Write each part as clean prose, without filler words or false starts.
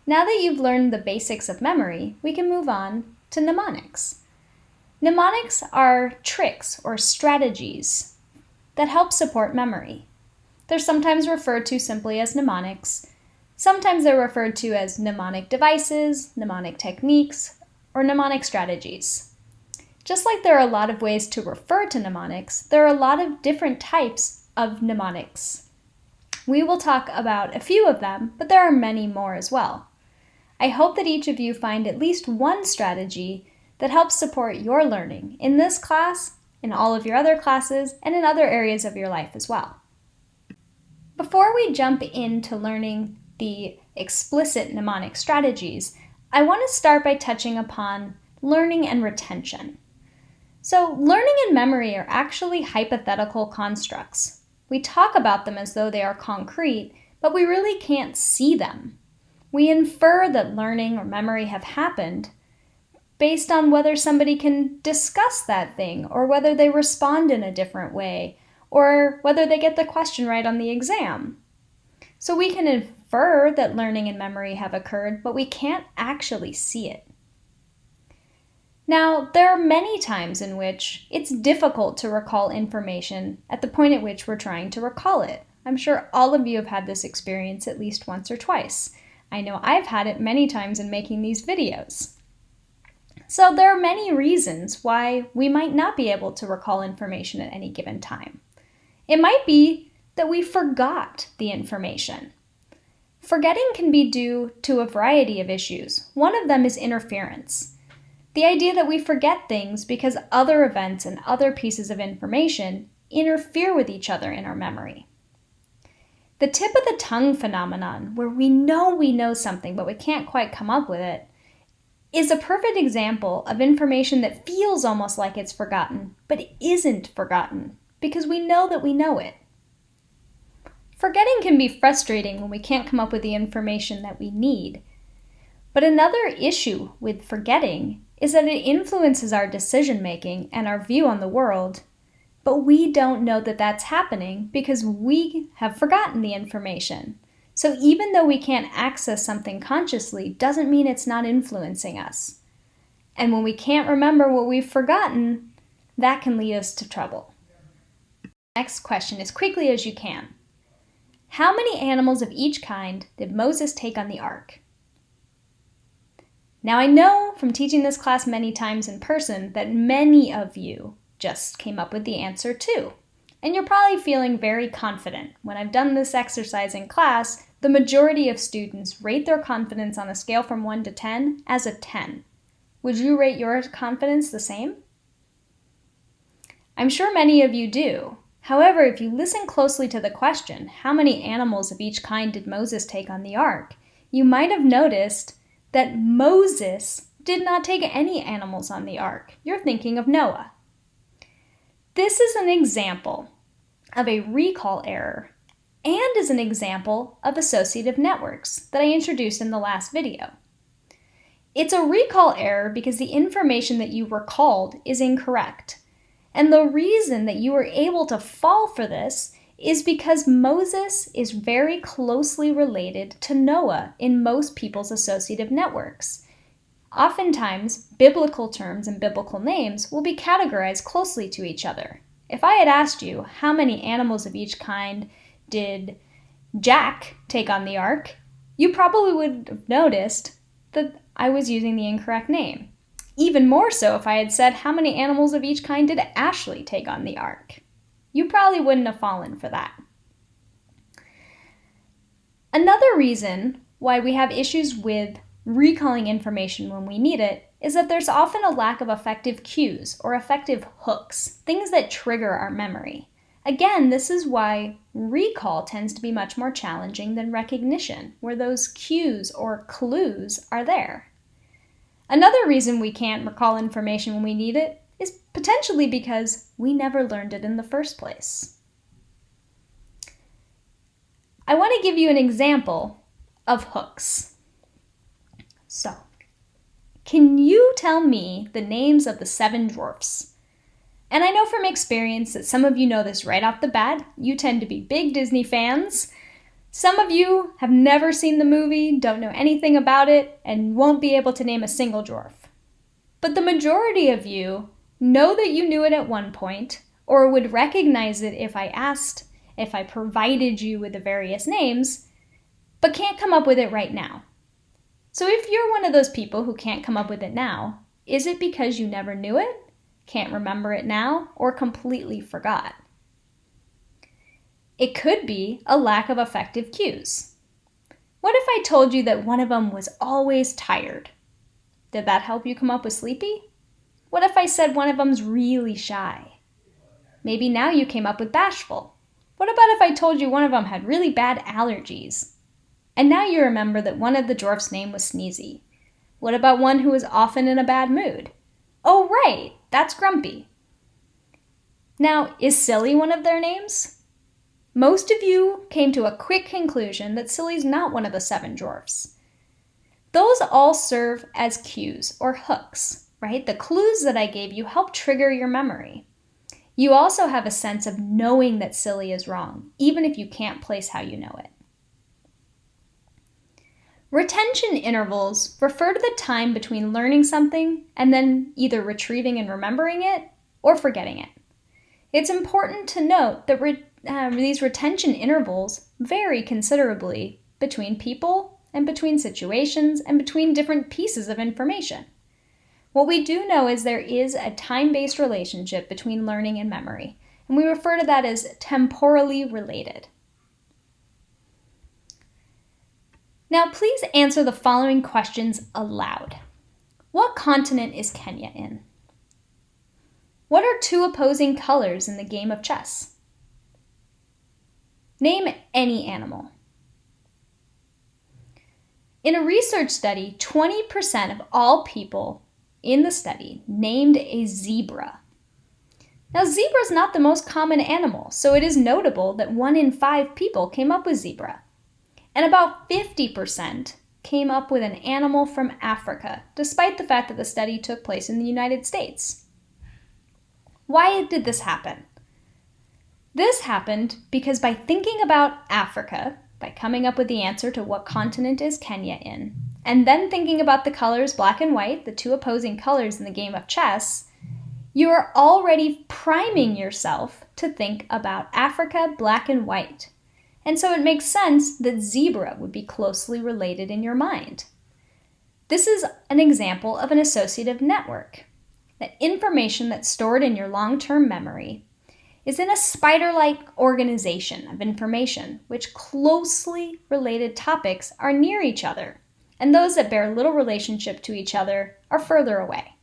Now that you've learned the basics of memory, we can move on to mnemonics. Mnemonics are tricks or strategies that help support memory. They're sometimes referred to simply as mnemonics. Sometimes they're referred to as mnemonic devices, mnemonic techniques, or mnemonic strategies. Just like there are a lot of ways to refer to mnemonics, there are a lot of different types of mnemonics. We will talk about a few of them, but there are many more as well. I hope that each of you find at least one strategy that helps support your learning in this class, in all of your other classes, and in other areas of your life as well. Before we jump into learning the explicit mnemonic strategies, I want to start by touching upon learning and retention. So, learning and memory are actually hypothetical constructs. We talk about them as though they are concrete, but we really can't see them. We infer that learning or memory have happened based on whether somebody can discuss that thing, or whether they respond in a different way, or whether they get the question right on the exam. So we can infer that learning and memory have occurred, but we can't actually see it. Now, there are many times in which it's difficult to recall information at the point at which we're trying to recall it. I'm sure all of you have had this experience at least once or twice. I know I've had it many times in making these videos. So there are many reasons why we might not be able to recall information at any given time. It might be that we forgot the information. Forgetting can be due to a variety of issues. One of them is interference. The idea that we forget things because other events and other pieces of information interfere with each other in our memory. The tip of the tongue phenomenon, where we know something but we can't quite come up with it, is a perfect example of information that feels almost like it's forgotten, but isn't forgotten, because we know that we know it. Forgetting can be frustrating when we can't come up with the information that we need. But another issue with forgetting is that it influences our decision-making and our view on the world, but we don't know that that's happening because we have forgotten the information. So even though we can't access something consciously, doesn't mean it's not influencing us. And when we can't remember what we've forgotten, that can lead us to trouble. Next question, as quickly as you can. How many animals of each kind did Moses take on the ark? Now, I know from teaching this class many times in person that many of you just came up with the answer 2. And you're probably feeling very confident. When I've done this exercise in class, the majority of students rate their confidence on a scale from 1 to 10 as a 10. Would you rate your confidence the same? I'm sure many of you do. However, if you listen closely to the question, how many animals of each kind did Moses take on the ark, you might have noticed that Moses did not take any animals on the ark. You're thinking of Noah. This is an example of a recall error and is an example of associative networks that I introduced in the last video. It's a recall error because the information that you recalled is incorrect. And the reason that you were able to fall for this is because Moses is very closely related to Noah in most people's associative networks. Oftentimes, biblical terms and biblical names will be categorized closely to each other. If I had asked you how many animals of each kind did Jack take on the ark, you probably would have noticed that I was using the incorrect name. Even more so if I had said how many animals of each kind did Ashley take on the ark. You probably wouldn't have fallen for that. Another reason why we have issues with recalling information when we need it is that there's often a lack of effective cues or effective hooks, things that trigger our memory. Again, this is why recall tends to be much more challenging than recognition, where those cues or clues are there. Another reason we can't recall information when we need it is potentially because we never learned it in the first place. I want to give you an example of hooks. So, can you tell me the names of the 7 dwarfs? And I know from experience that some of you know this right off the bat. You tend to be big Disney fans. Some of you have never seen the movie, don't know anything about it, and won't be able to name a single dwarf. But the majority of you know that you knew it at one point, or would recognize it if I provided you with the various names, but can't come up with it right now. So if you're one of those people who can't come up with it now, is it because you never knew it, can't remember it now, or completely forgot? It could be a lack of effective cues. What if I told you that one of them was always tired? Did that help you come up with sleepy? What if I said one of them's really shy? Maybe now you came up with bashful. What about if I told you one of them had really bad allergies? And now you remember that one of the dwarfs' name was Sneezy. What about one who was often in a bad mood? Oh, right, that's Grumpy. Now, is Silly one of their names? Most of you came to a quick conclusion that Silly's not one of the 7 dwarfs. Those all serve as cues or hooks, right? The clues that I gave you help trigger your memory. You also have a sense of knowing that Silly is wrong, even if you can't place how you know it. Retention intervals refer to the time between learning something and then either retrieving and remembering it or forgetting it. It's important to note that these retention intervals vary considerably between people and between situations and between different pieces of information. What we do know is there is a time-based relationship between learning and memory, and we refer to that as temporally related. Now, please answer the following questions aloud. What continent is Kenya in? What are 2 opposing colors in the game of chess? Name any animal. In a research study, 20% of all people in the study named a zebra. Now, zebra is not the most common animal, so it is notable that 1 in 5 people came up with zebra. And about 50% came up with an animal from Africa, despite the fact that the study took place in the United States. Why did this happen? This happened because by thinking about Africa, by coming up with the answer to what continent is Kenya in, and then thinking about the colors black and white, the 2 opposing colors in the game of chess, you are already priming yourself to think about Africa, black and white. And so it makes sense that zebra would be closely related in your mind. This is an example of an associative network. That information that's stored in your long-term memory is in a spider-like organization of information, which closely related topics are near each other, and those that bear little relationship to each other are further away.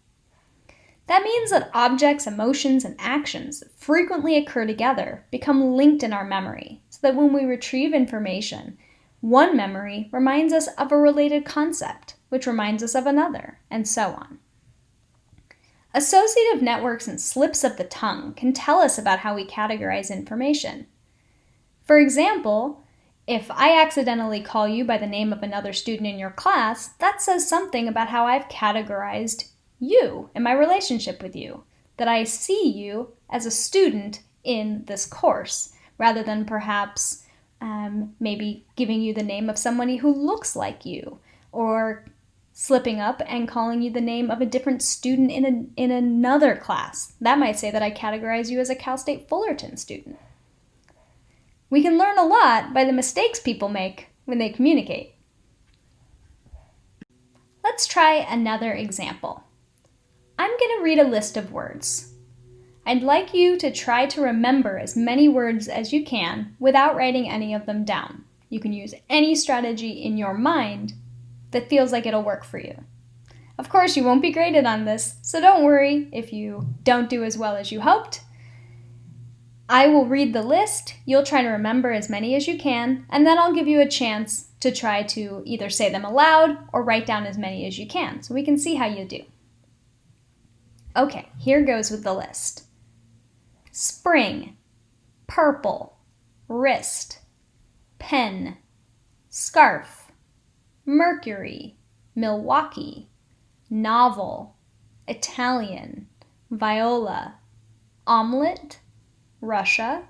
That means that objects, emotions, and actions that frequently occur together become linked in our memory, so that when we retrieve information, one memory reminds us of a related concept, which reminds us of another, and so on. Associative networks and slips of the tongue can tell us about how we categorize information. For example, if I accidentally call you by the name of another student in your class, that says something about how I've categorized you and my relationship with you, that I see you as a student in this course, rather than perhaps maybe giving you the name of somebody who looks like you, or slipping up and calling you the name of a different student in another class. That might say that I categorize you as a Cal State Fullerton student. We can learn a lot by the mistakes people make when they communicate. Let's try another example. I'm going to read a list of words. I'd like you to try to remember as many words as you can without writing any of them down. You can use any strategy in your mind that feels like it'll work for you. Of course, you won't be graded on this, so don't worry if you don't do as well as you hoped. I will read the list, you'll try to remember as many as you can, and then I'll give you a chance to try to either say them aloud or write down as many as you can, so we can see how you do. Okay, here goes with the list. Spring, purple, wrist, pen, scarf, Mercury, Milwaukee, novel, Italian, viola, omelet, Russia,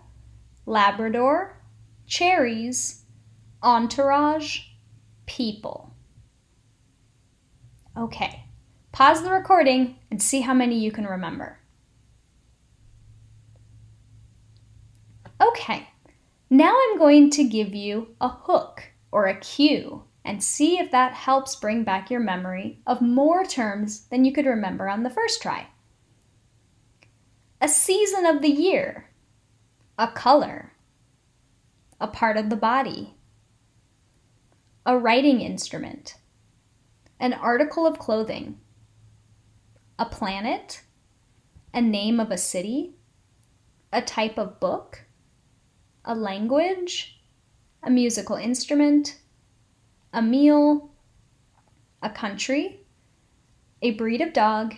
Labrador, cherries, entourage, people. Okay, pause the recording and see how many you can remember. Okay, now I'm going to give you a hook or a cue and see if that helps bring back your memory of more terms than you could remember on the first try. A season of the year, a color, a part of the body, a writing instrument, an article of clothing, a planet, a name of a city, a type of book, a language, a musical instrument, a meal, a country, a breed of dog,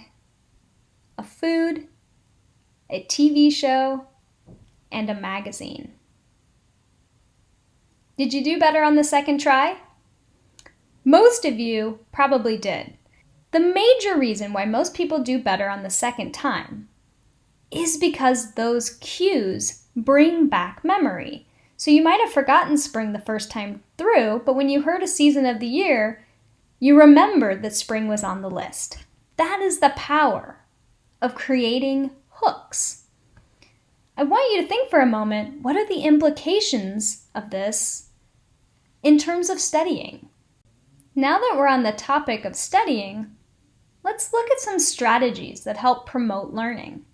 a food, a TV show, and a magazine. Did you do better on the second try? Most of you probably did. The major reason why most people do better on the second time is because those cues bring back memory. So you might have forgotten spring the first time through, but when you heard a season of the year, you remembered that spring was on the list. That is the power of creating hooks. I want you to think for a moment, what are the implications of this in terms of studying? Now that we're on the topic of studying, let's look at some strategies that help promote learning.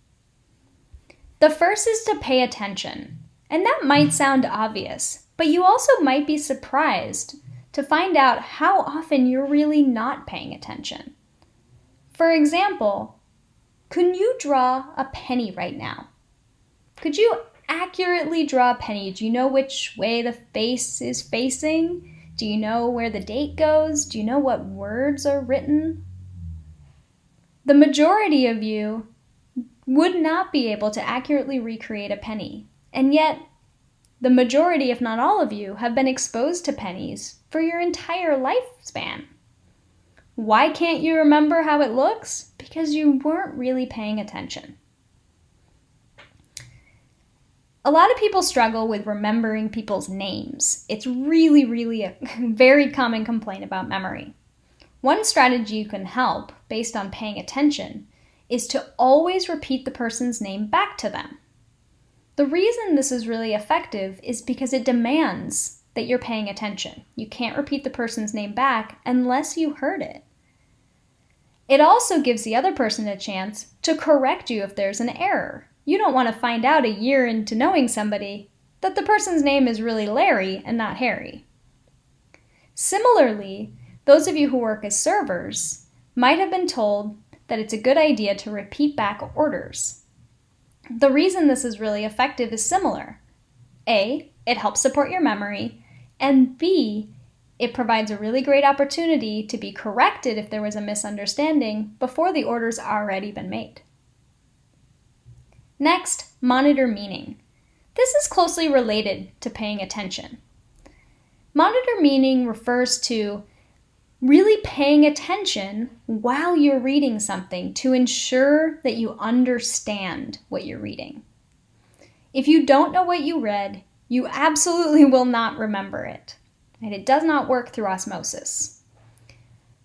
The first is to pay attention, and that might sound obvious, but you also might be surprised to find out how often you're really not paying attention. For example, can you draw a penny right now? Could you accurately draw a penny? Do you know which way the face is facing? Do you know where the date goes? Do you know what words are written? The majority of you would not be able to accurately recreate a penny, and yet the majority, if not all of you, have been exposed to pennies for your entire lifespan. Why can't you remember how it looks? Because you weren't really paying attention. A lot of people struggle with remembering people's names. It's really a very common complaint about memory. One strategy you can help, based on paying attention, is to always repeat the person's name back to them. The reason this is really effective is because it demands that you're paying attention. You can't repeat the person's name back unless you heard it. It also gives the other person a chance to correct you if there's an error. You don't want to find out a year into knowing somebody that the person's name is really Larry and not Harry. Similarly, those of you who work as servers might have been told that it's a good idea to repeat back orders. The reason this is really effective is similar. A, it helps support your memory, and B, it provides a really great opportunity to be corrected if there was a misunderstanding before the order's already been made. Next, monitor meaning. This is closely related to paying attention. Monitor meaning refers to really paying attention while you're reading something to ensure that you understand what you're reading. If you don't know what you read, you absolutely will not remember it, and it does not work through osmosis.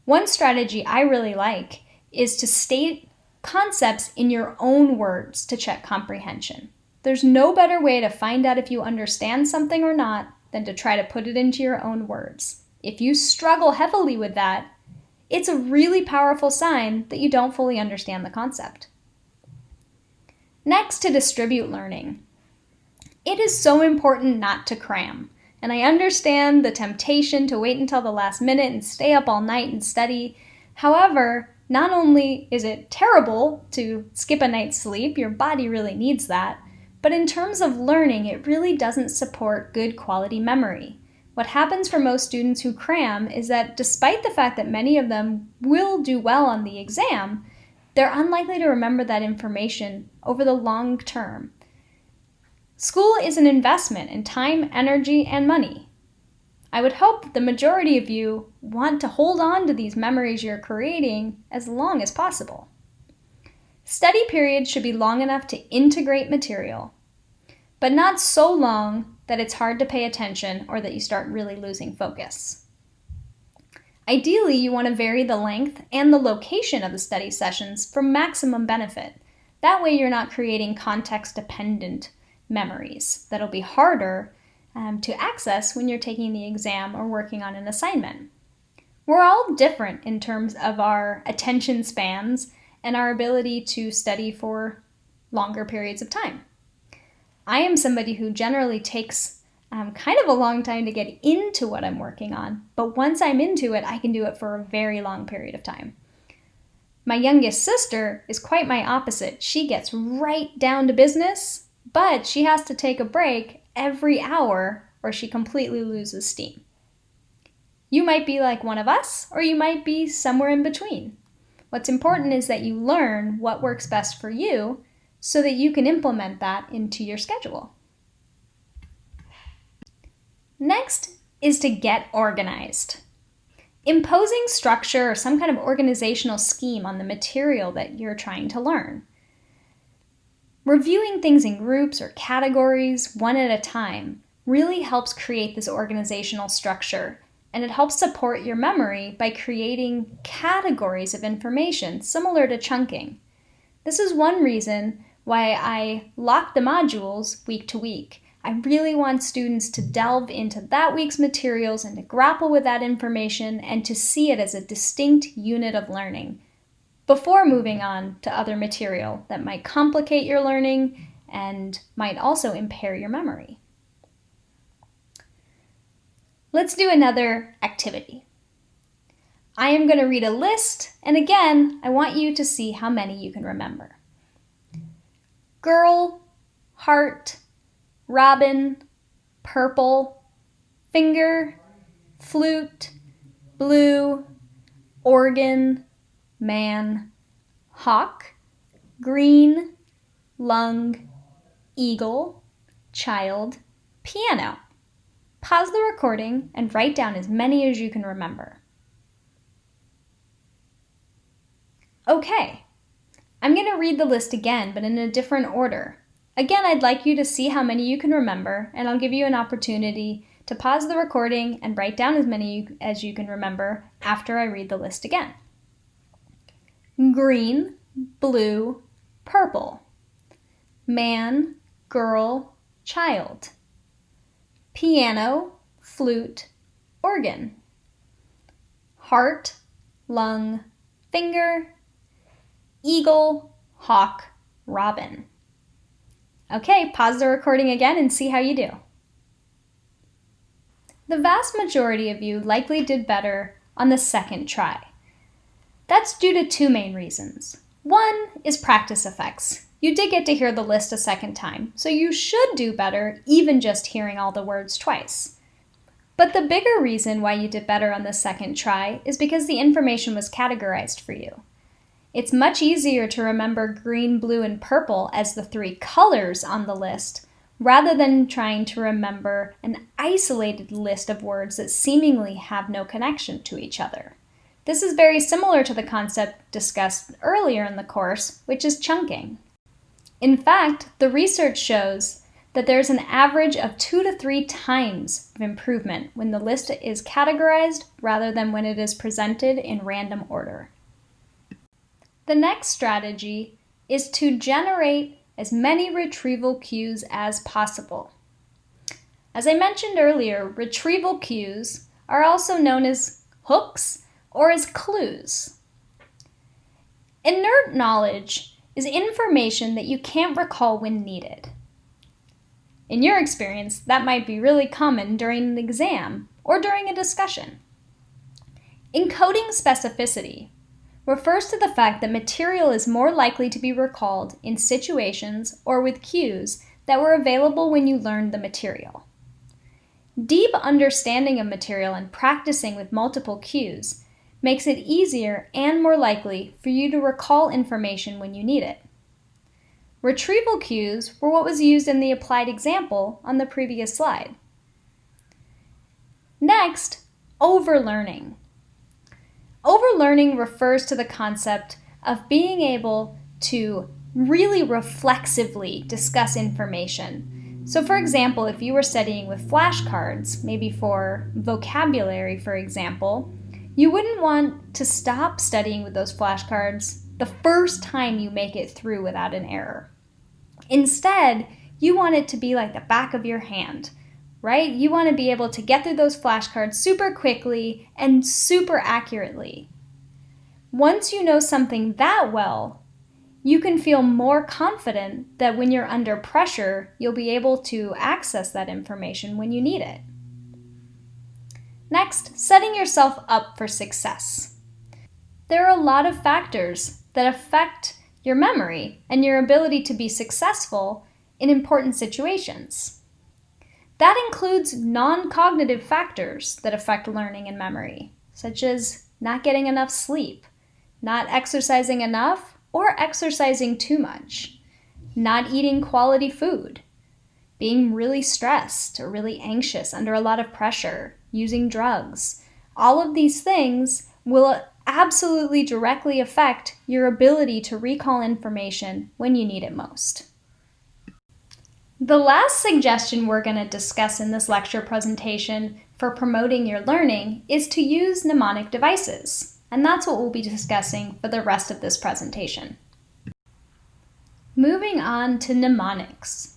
One strategy I really like is to state concepts in your own words to check comprehension. There's no better way to find out if you understand something or not than to try to put it into your own words. If you struggle heavily with that, it's a really powerful sign that you don't fully understand the concept. Next, to distribute learning. It is so important not to cram, and I understand the temptation to wait until the last minute and stay up all night and study. However, not only is it terrible to skip a night's sleep, your body really needs that, but in terms of learning, it really doesn't support good quality memory. What happens for most students who cram is that despite the fact that many of them will do well on the exam, they're unlikely to remember that information over the long term. School is an investment in time, energy, and money. I would hope the majority of you want to hold on to these memories you're creating as long as possible. Study periods should be long enough to integrate material. but not so long that it's hard to pay attention or that you start really losing focus. Ideally, you want to vary the length and the location of the study sessions for maximum benefit. That way you're not creating context-dependent memories that'll be harder to access when you're taking the exam or working on an assignment. We're all different in terms of our attention spans and our ability to study for longer periods of time. I am somebody who generally takes kind of a long time to get into what I'm working on, but once I'm into it, I can do it for a very long period of time. My youngest sister is quite my opposite. She gets right down to business, but she has to take a break every hour or she completely loses steam. You might be like one of us, or you might be somewhere in between. What's important is that you learn what works best for you so that you can implement that into your schedule. Next is to get organized. Imposing structure or some kind of organizational scheme on the material that you're trying to learn. Reviewing things in groups or categories one at a time really helps create this organizational structure, and it helps support your memory by creating categories of information similar to chunking. This is one reason why I lock the modules week to week. I really want students to delve into that week's materials and to grapple with that information and to see it as a distinct unit of learning before moving on to other material that might complicate your learning and might also impair your memory. Let's do another activity. I am going to read a list, and again, I want you to see how many you can remember. Girl, heart, robin, purple, finger, flute, blue, organ, man, hawk, green, lung, eagle, child, piano. Pause the recording and write down as many as you can remember. Okay, I'm going to read the list again, but in a different order. Again, I'd like you to see how many you can remember, and I'll give you an opportunity to pause the recording and write down as many as you can remember after I read the list again. Green, blue, purple. Man, girl, child. Piano, flute, organ. Heart, lung, finger. Eagle, hawk, robin. Okay, pause the recording again and see how you do. The vast majority of you likely did better on the second try. That's due to two main reasons. One is practice effects. You did get to hear the list a second time, so you should do better even just hearing all the words twice. But the bigger reason why you did better on the second try is because the information was categorized for you. It's much easier to remember green, blue, and purple as the three colors on the list, rather than trying to remember an isolated list of words that seemingly have no connection to each other. This is very similar to the concept discussed earlier in the course, which is chunking. In fact, the research shows that there's an average of 2 to 3 times of improvement when the list is categorized rather than when it is presented in random order. The next strategy is to generate as many retrieval cues as possible. As I mentioned earlier, retrieval cues are also known as hooks or as clues. Inert knowledge is information that you can't recall when needed. In your experience, that might be really common during an exam or during a discussion. Encoding specificity refers to the fact that material is more likely to be recalled in situations or with cues that were available when you learned the material. Deep understanding of material and practicing with multiple cues makes it easier and more likely for you to recall information when you need it. Retrieval cues were what was used in the applied example on the previous slide. Next, overlearning. Overlearning refers to the concept of being able to really reflexively discuss information So for example, if you were studying with flashcards, maybe for vocabulary, for example, you wouldn't want to stop studying with those flashcards the first time you make it through without an error. Instead, you want it to be like the back of your hand, right? You want to be able to get through those flashcards super quickly and super accurately. Once you know something that well, you can feel more confident that when you're under pressure, you'll be able to access that information when you need it. Next, setting yourself up for success. There are a lot of factors that affect your memory and your ability to be successful in important situations. That includes non-cognitive factors that affect learning and memory, such as not getting enough sleep, not exercising enough or exercising too much, not eating quality food, being really stressed or really anxious under a lot of pressure, using drugs. All of these things will absolutely directly affect your ability to recall information when you need it most. The last suggestion we're going to discuss in this lecture presentation for promoting your learning is to use mnemonic devices, and that's what we'll be discussing for the rest of this presentation. Moving on to mnemonics.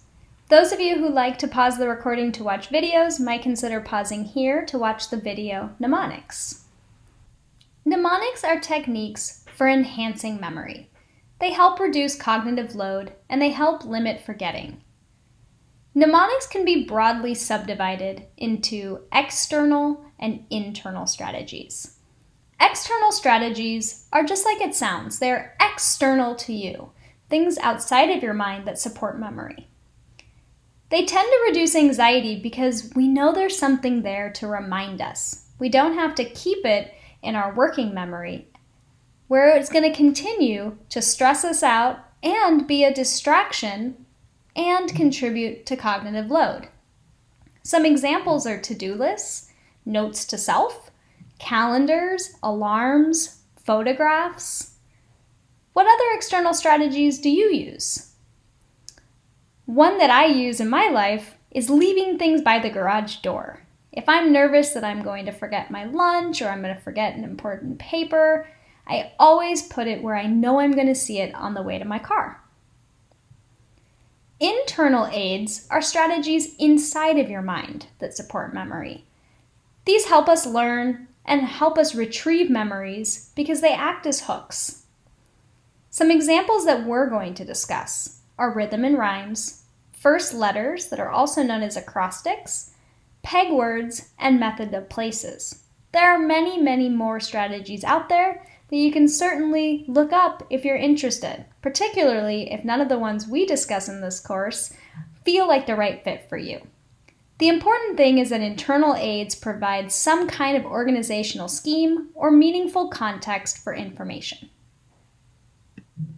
Those of you who like to pause the recording to watch videos might consider pausing here to watch the video mnemonics. Mnemonics are techniques for enhancing memory. They help reduce cognitive load and they help limit forgetting. Mnemonics can be broadly subdivided into external and internal strategies. External strategies are just like it sounds. They're external to you, things outside of your mind that support memory. They tend to reduce anxiety because we know there's something there to remind us. We don't have to keep it in our working memory, where it's going to continue to stress us out and be a distraction and contribute to cognitive load. Some examples are to-do lists, notes to self, calendars, alarms, photographs. What other external strategies do you use? One that I use in my life is leaving things by the garage door. If I'm nervous that I'm going to forget my lunch or I'm going to forget an important paper, I always put it where I know I'm going to see it on the way to my car. Internal aids are strategies inside of your mind that support memory. These help us learn and help us retrieve memories because they act as hooks. Some examples that we're going to discuss are rhythm and rhymes, first letters that are also known as acrostics, peg words, and method of places. There are many, many more strategies out there that you can certainly look up if you're interested, particularly if none of the ones we discuss in this course feel like the right fit for you. The important thing is that internal aids provide some kind of organizational scheme or meaningful context for information.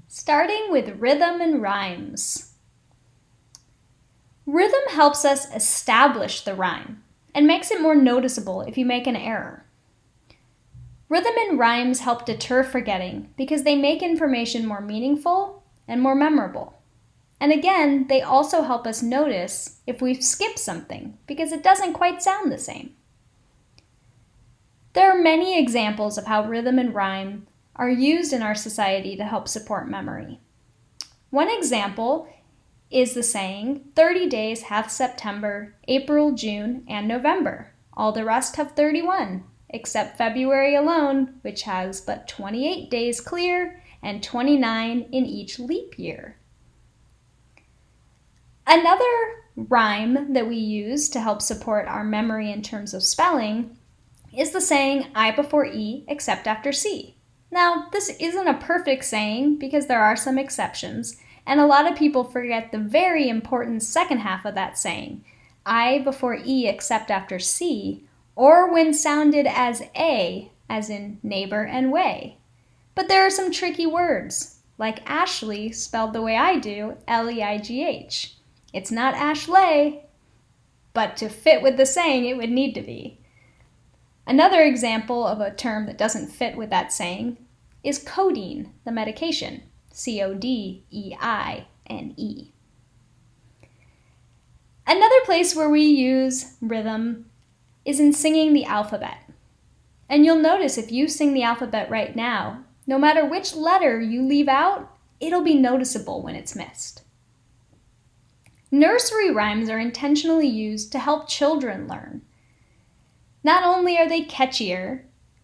Starting with rhythm and rhymes. Rhythm helps us establish the rhyme and makes it more noticeable if you make an error. Rhythm and rhymes help deter forgetting because they make information more meaningful and more memorable. And again, they also help us notice if we've skipped something because it doesn't quite sound the same. There are many examples of how rhythm and rhyme are used in our society to help support memory. One example is the saying, 30 days hath September, April, June, and November. All the rest have 31. Except February alone, which has but 28 days clear and 29 in each leap year. Another rhyme that we use to help support our memory in terms of spelling is the saying, I before E, except after C. Now, this isn't a perfect saying because there are some exceptions, and a lot of people forget the very important second half of that saying, I before E, except after C, or when sounded as A, as in neighbor and way. But there are some tricky words, like Ashley spelled the way I do, L-E-I-G-H. It's not Ashley, but to fit with the saying, it would need to be. Another example of a term that doesn't fit with that saying is codeine, the medication, C-O-D-E-I-N-E. Another place where we use rhythm is in singing the alphabet. And you'll notice if you sing the alphabet right now, no matter which letter you leave out, it'll be noticeable when it's missed. Nursery rhymes are intentionally used to help children learn. Not only are they catchier,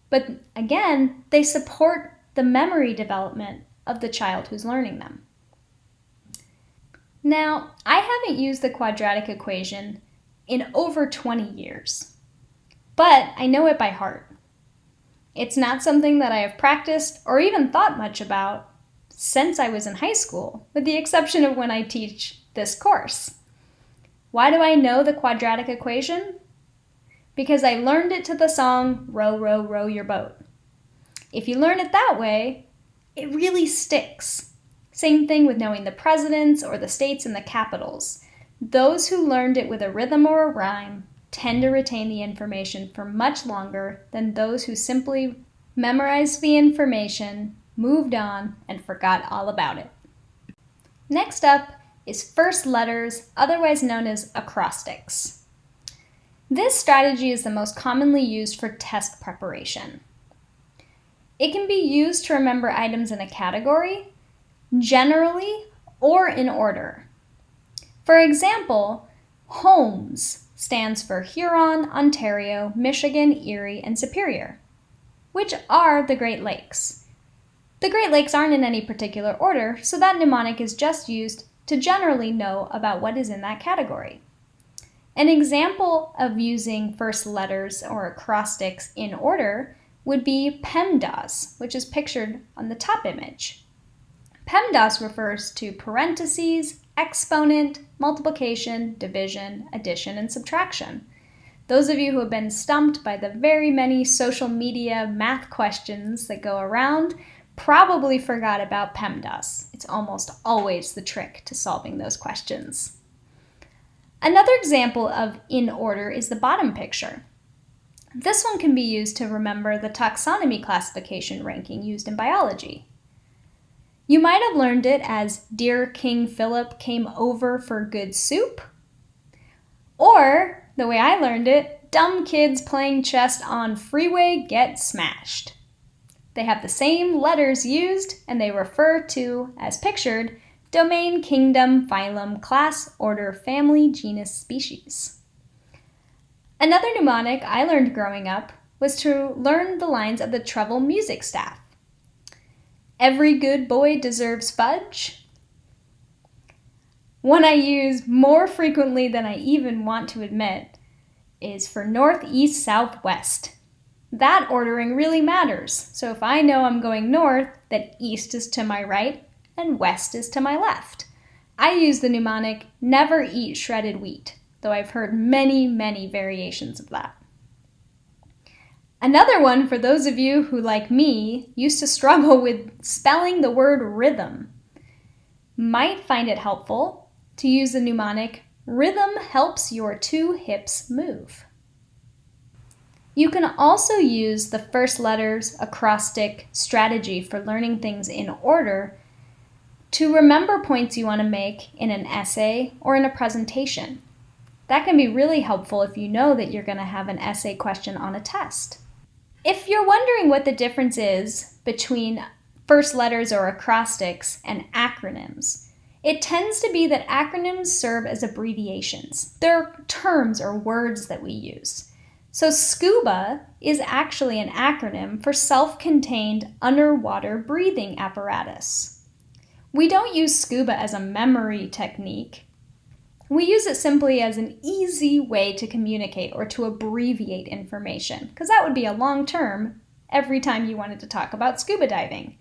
but again, they support the memory development of the child who's learning them. Now, I haven't used the quadratic equation in over 20 years, but I know it by heart. It's not something that I have practiced or even thought much about since I was in high school, with the exception of when I teach this course. Why do I know the quadratic equation? Because I learned it to the song, Row, Row, Row Your Boat. If you learn it that way, it really sticks. Same thing with knowing the presidents or the states and the capitals. Those who learned it with a rhythm or a rhyme tend to retain the information for much longer than those who simply memorized the information, moved on, and forgot all about it. Next up is first letters, otherwise known as acrostics. This strategy is the most commonly used for test preparation. It can be used to remember items in a category, generally, or in order. For example, homes stands for Huron, Ontario, Michigan, Erie, and Superior, which are the Great Lakes. The Great Lakes aren't in any particular order, so that mnemonic is just used to generally know about what is in that category. An example of using first letters or acrostics in order would be PEMDAS, which is pictured on the top image. PEMDAS refers to parentheses, exponent, multiplication, division, addition, and subtraction. Those of you who have been stumped by the very many social media math questions that go around probably forgot about PEMDAS. It's almost always the trick to solving those questions. Another example of in order is the bottom picture. This one can be used to remember the taxonomy classification ranking used in biology. You might have learned it as Dear King Philip came over for good soup, or the way I learned it, dumb kids playing chess on freeway get smashed. They have the same letters used, and they refer to, as pictured, domain, kingdom, phylum, class, order, family, genus, species. Another mnemonic I learned growing up was to learn the lines of the treble music staff. Every good boy deserves fudge. One I use more frequently than I even want to admit is for north, east, south, west. That ordering really matters, so if I know I'm going north, then east is to my right and west is to my left. I use the mnemonic never eat shredded wheat, though I've heard many, many variations of that. Another one for those of you who, like me, used to struggle with spelling the word rhythm, might find it helpful to use the mnemonic rhythm helps your two hips move. You can also use the first letters acrostic strategy for learning things in order to remember points you want to make in an essay or in a presentation. That can be really helpful if you know that you're going to have an essay question on a test. If you're wondering what the difference is between first letters or acrostics and acronyms, it tends to be that acronyms serve as abbreviations. They're terms or words that we use. So SCUBA is actually an acronym for self-contained underwater breathing apparatus. We don't use SCUBA as a memory technique. We use it simply as an easy way to communicate or to abbreviate information, because that would be a long term every time you wanted to talk about scuba diving.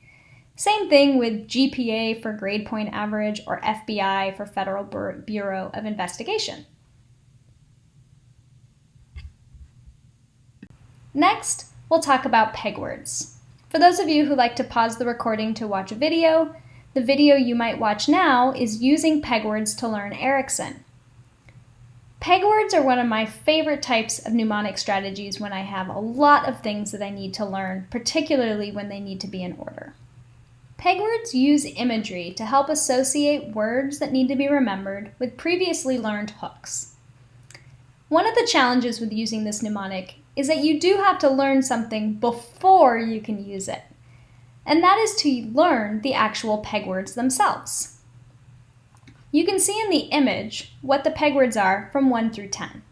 Same thing with GPA for grade point average or FBI for Federal Bureau of Investigation. Next, we'll talk about peg words. For those of you who like to pause the recording to watch a video, the video you might watch now is using peg words to learn Erikson. Peg words are one of my favorite types of mnemonic strategies when I have a lot of things that I need to learn, particularly when they need to be in order. Pegwords use imagery to help associate words that need to be remembered with previously learned hooks. One of the challenges with using this mnemonic is that you do have to learn something before you can use it, and that is to learn the actual pegwords themselves. You can see in the image what the pegwords are from 1 through 10.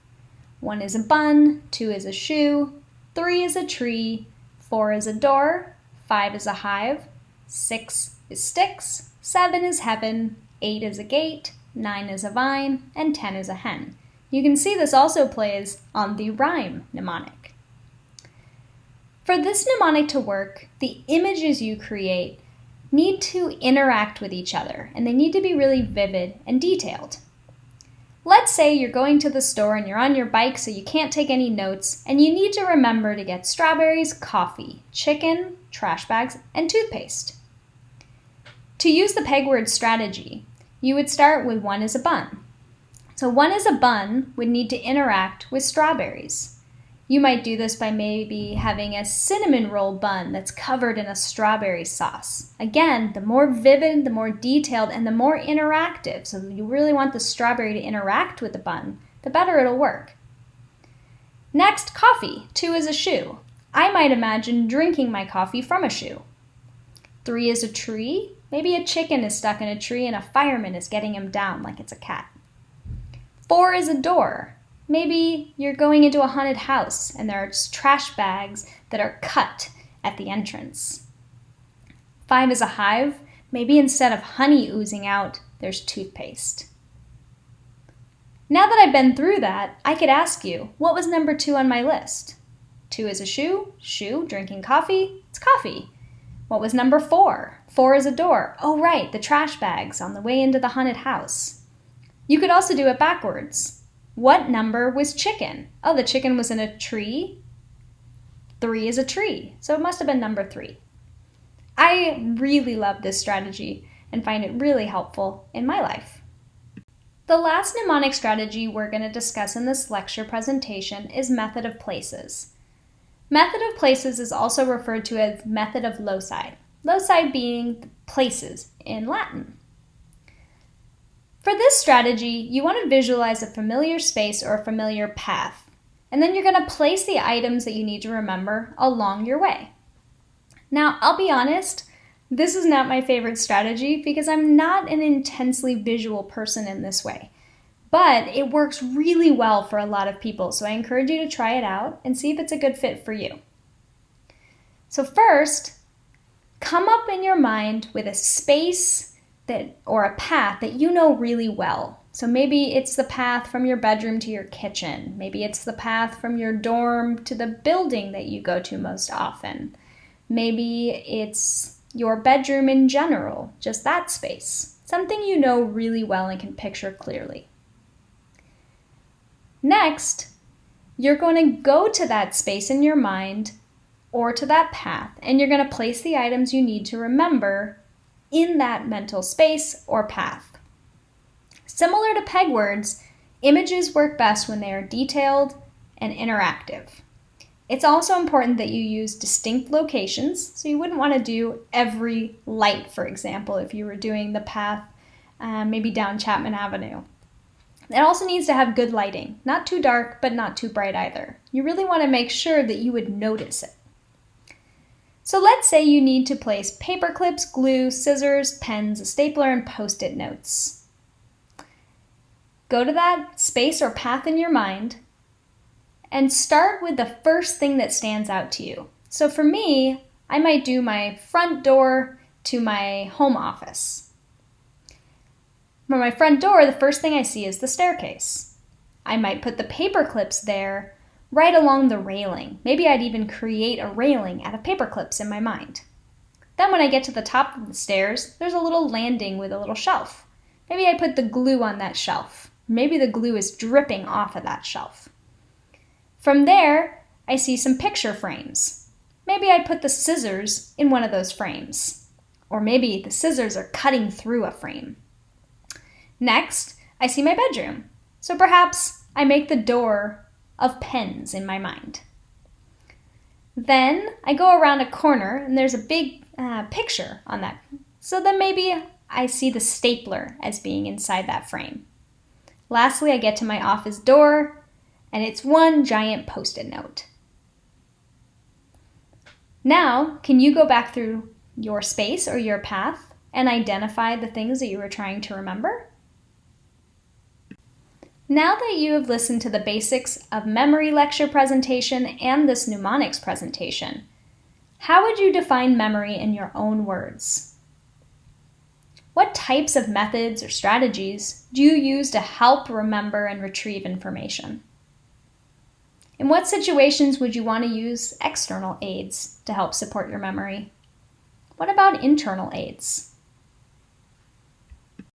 1 is a bun, 2 is a shoe, 3 is a tree, 4 is a door, 5 is a hive, 6 is sticks, 7 is heaven, 8 is a gate, 9 is a vine, and 10 is a hen. You can see this also plays on the rhyme mnemonic. For this mnemonic to work, the images you create need to interact with each other, and they need to be really vivid and detailed. Let's say you're going to the store and you're on your bike so you can't take any notes, and you need to remember to get strawberries, coffee, chicken, trash bags, and toothpaste. To use the pegword strategy, you would start with 1 is a bun. So 1 is a bun would need to interact with strawberries. You might do this by maybe having a cinnamon roll bun that's covered in a strawberry sauce. Again, the more vivid, the more detailed, and the more interactive, so you really want the strawberry to interact with the bun, the better it'll work. Next, coffee. 2 is a shoe. I might imagine drinking my coffee from a shoe. 3 is a tree. Maybe a chicken is stuck in a tree and a fireman is getting him down like it's a cat. 4 is a door. Maybe you're going into a haunted house and there are trash bags that are cut at the entrance. 5 is a hive. Maybe instead of honey oozing out, there's toothpaste. Now that I've been through that, I could ask you, what was number 2 on my list? 2 is a shoe, drinking coffee, it's coffee. What was number 4? 4 is a door. Oh right, the trash bags on the way into the haunted house. You could also do it backwards. What number was chicken? Oh, the chicken was in a tree. 3 is a tree, so it must have been number 3. I really love this strategy and find it really helpful in my life. The last mnemonic strategy we're going to discuss in this lecture presentation is method of places. Method of places is also referred to as method of loci. Loci being places in Latin. For this strategy, you want to visualize a familiar space or a familiar path, and then you're going to place the items that you need to remember along your way. Now, I'll be honest, this is not my favorite strategy because I'm not an intensely visual person in this way, but it works really well for a lot of people, so I encourage you to try it out and see if it's a good fit for you. So first, come up in your mind with a space or a path that you know really well. So maybe it's the path from your bedroom to your kitchen. Maybe it's the path from your dorm to the building that you go to most often. Maybe it's your bedroom in general, just that space. Something you know really well and can picture clearly. Next, you're going to go to that space in your mind or to that path, and you're going to place the items you need to remember in that mental space or path. Similar to pegwords, images work best when they are detailed and interactive. It's also important that you use distinct locations, so you wouldn't want to do every light, for example, if you were doing the path maybe down Chapman Avenue. It also needs to have good lighting, not too dark, but not too bright either. You really want to make sure that you would notice it. So let's say you need to place paper clips, glue, scissors, pens, a stapler, and Post-it notes. Go to that space or path in your mind and start with the first thing that stands out to you. So for me, I might do my front door to my home office. From my front door, the first thing I see is the staircase. I might put the paper clips there right along the railing. Maybe I'd even create a railing out of paper clips in my mind. Then when I get to the top of the stairs, there's a little landing with a little shelf. Maybe I put the glue on that shelf. Maybe the glue is dripping off of that shelf. From there, I see some picture frames. Maybe I put the scissors in one of those frames. Or maybe the scissors are cutting through a frame. Next, I see my bedroom. So perhaps I make the door of pens in my mind. Then I go around a corner and there's a big picture on that. So then maybe I see the stapler as being inside that frame. Lastly, I get to my office door and it's one giant Post-it note. Now, can you go back through your space or your path and identify the things that you were trying to remember? Now that you have listened to the basics of memory lecture presentation and this mnemonics presentation, how would you define memory in your own words? What types of methods or strategies do you use to help remember and retrieve information? In what situations would you want to use external aids to help support your memory? What about internal aids?